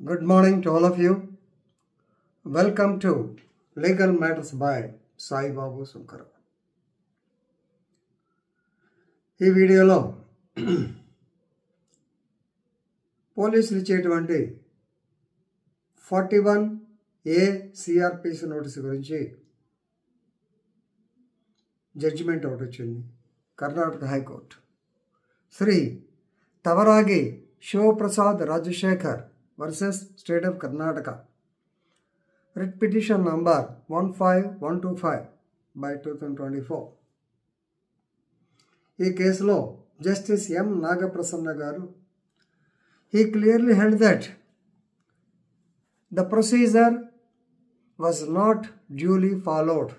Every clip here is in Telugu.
Good morning to all of you. Welcome to Legal Matters by Sai Babu Sunkara. ఈ వీడియోలో పోలీసులు ఇచ్చేటువంటి 41A సిఆర్పిసి నోటీసు గురించి జడ్జిమెంట్ ఒకటి వచ్చింది. Karnataka high court Shri Tavaragi Shivaprasad Rajashekar versus state of Karnataka writ petition number 15125/2024. ఈ కేసులో జస్టిస్ ఎం నాగప్రసన్న గారు he clearly held that the procedure was not duly followed.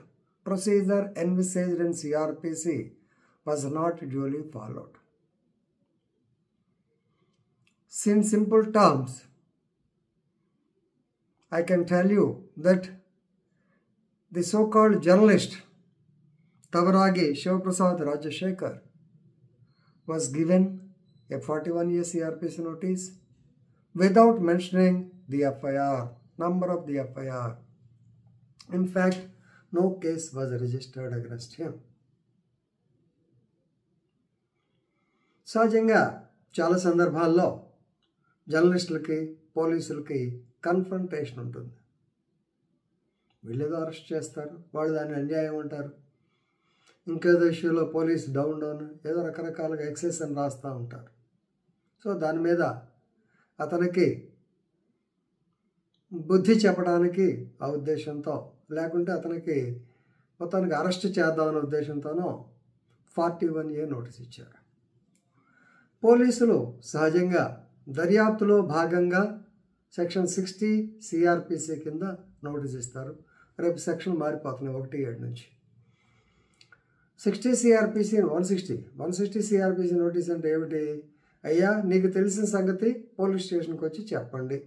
Procedure envisaged in CRPC was not duly followed. In simple terms, I can tell you that the so-called journalist Tavaragi Shivaprasad Rajashekhar was given a 41A CRPC notice without mentioning the FIR, number of the FIR. In fact, no case was registered against him. సహజంగా చాలా సందర్భాల్లో జర్నలిస్టులకి పోలీసులకి కన్ఫ్రంటేషన్ ఉంటుంది. వీళ్ళేదో అరెస్ట్ చేస్తారు, వాళ్ళు దాన్ని అన్యాయం అంటారు, ఇంకేదో ఇష్యూలో పోలీసు డౌన్ ఏదో రకరకాలుగా ఎక్సెస్ అని రాస్తూ ఉంటారు. సో దాని మీద అతనికి బుద్ధి చెప్పడానికి ఆ ఉద్దేశంతో, లేకుంటే అతనికి మొత్తానికి అరెస్ట్ చేద్దామనే ఉద్దేశంతోనో 41A నోటీస్ ఇచ్చారు. పోలీసులు సహజంగా దర్యాప్తులో భాగంగా సెక్షన్ 60 సిఆర్పిసి కింద నోటీస్ ఇస్తారు. రేపు సెక్షన్ మారిపోతున్నాయి 1-7 నుంచి. 60 సిఆర్పిసి 160 సిఆర్పిసి నోటీస్ అంటే ఏమిటి? అయ్యా, నీకు తెలిసిన సంగతి పోలీస్ స్టేషన్కి వచ్చి చెప్పండి.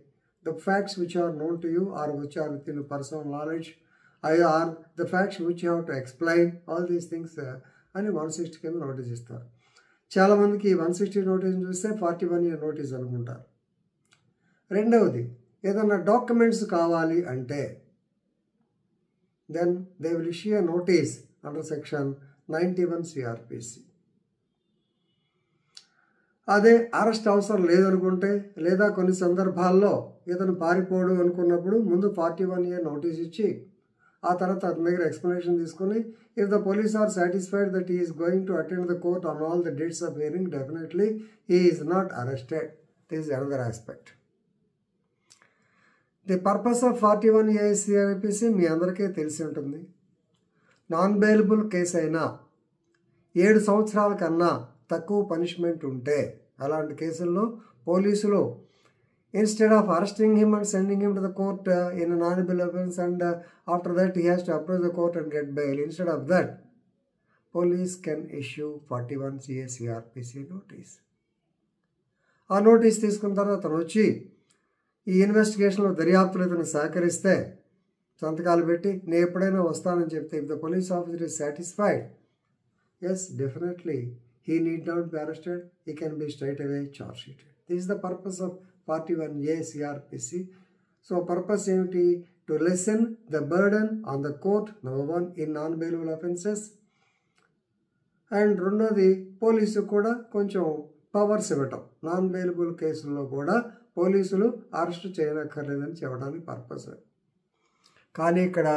The facts which are known to you or which are within personal knowledge or the facts which you have to explain all these things అని 160 కింద నోటీస్ ఇస్తారు. చాలామందికి 160 నోటీస్ చూస్తే 41A నోటీస్ అనుకుంటారు. రెండవది, ఏదన్నా డాక్యుమెంట్స్ కావాలి అంటే then they will issue a notice under section 91 CRPC. అదే అరెస్ట్ అవసరం లేదనుకుంటే, లేదా కొన్ని సందర్భాల్లో ఇతను పారిపోడు అనుకున్నప్పుడు ముందు 41A నోటీస్ ఇచ్చి ఆ తర్వాత అతని దగ్గర ఎక్స్ప్లెనేషన్ తీసుకుని, if the police are satisfied that he is going to attend the court on all the dates of hearing, definitely he is not arrested. This is another aspect. The purpose of 41A CrPC మీ అందరికీ తెలిసి ఉంటుంది. నాన్ బెయిలబుల్ కేసు అయినా 7 సంవత్సరాల కన్నా తక్కువ పనిష్మెంట్ ఉంటే అలాంటి కేసుల్లో పోలీసులు instead of arresting him and sending him to the court in non bail offence and after that he has to approach the court and get bail, instead of that police can issue 41A CrPC notice. ఆ నోటీస్ తీసుకున్న తర్వాత అతను వచ్చి ఈ ఇన్వెస్టిగేషన్లో దర్యాప్తులు ఇతను సహకరిస్తే సంతకాలు పెట్టి నేను ఎప్పుడైనా వస్తానని చెప్తే, if the police officer is satisfied, yes, definitely he need not be arrested, he can be straight away charge sheeted. This is the purpose of 41A CRPC. So purpose ఏమిటి? To lessen the burden on the court, number 1, in non-bailable offences, and రెండోది పోలీసు కూడా కొంచెం పవర్స్ ఇవ్వటం. నాన్ బెయిలబుల్ కేసుల్లో కూడా పోలీసులు అరెస్ట్ చేయనక్కర్లేదని చెప్పడానికి పర్పస్. కానీ ఇక్కడ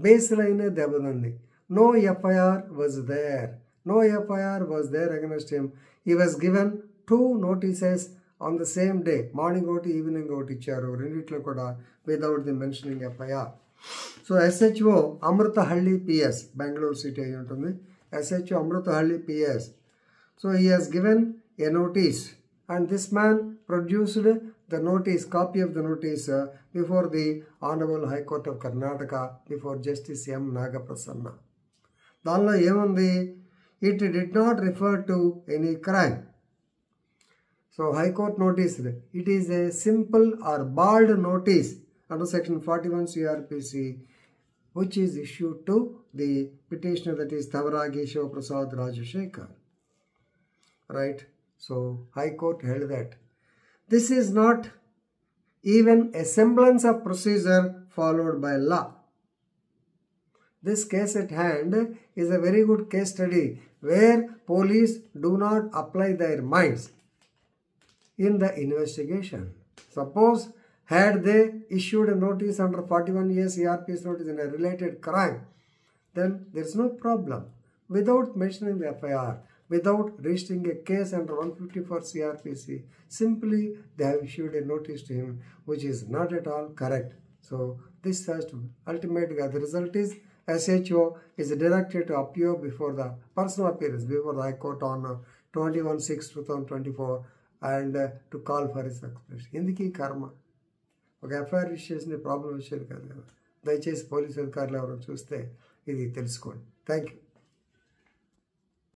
బేస్ లైన్ దెబ్బతింది. No FIR was there. No FIR was there against him. He was given 2 notices on the same day. Morning ఒకటి, ఈవినింగ్ ఒకటి ఇచ్చారు. రెండిట్లో కూడా without the mentioning FIR. So SHO అమృతహళ్ళి PS, Bengaluru city అయి ఉంటుంది. SHO అమృతహళ్ళి PS. So he has given a notice and this man produced the notice, copy of the notice before the Honorable High Court of Karnataka, before Justice M. Nagaprasanna. దానిలో ఏముంది? It did not refer to any crime. So high court notice, it is a simple or bald notice under section 41 CRPC which is issued to the petitioner, that is Tavaragi Shivaprasad Rajashekar. Right. So High Court held that this is not even a semblance of procedure followed by law. This case at hand is a very good case study where police do not apply their minds in the investigation. Suppose had they issued a notice under 41A CRPC notice in a related crime, then there is no problem. Without mentioning the FIR, without registering a case under 154 CRPC, simply they have issued a notice to him, which is not at all correct. So this has to ultimately, the result is SHO is directed to appear before the personal appearance before the High Court on 21/6/2024 and to call for his explanation. ఎందుకు ఈ కర్మ? ఒక ఎఫ్ఐఆర్ విషయం ప్రాబ్లం వచ్చేది కాదు కదా. దయచేసి పోలీసు అధికారులు ఎవరైనా చూస్తే ఇది తెలుసుకోండి. Thank you.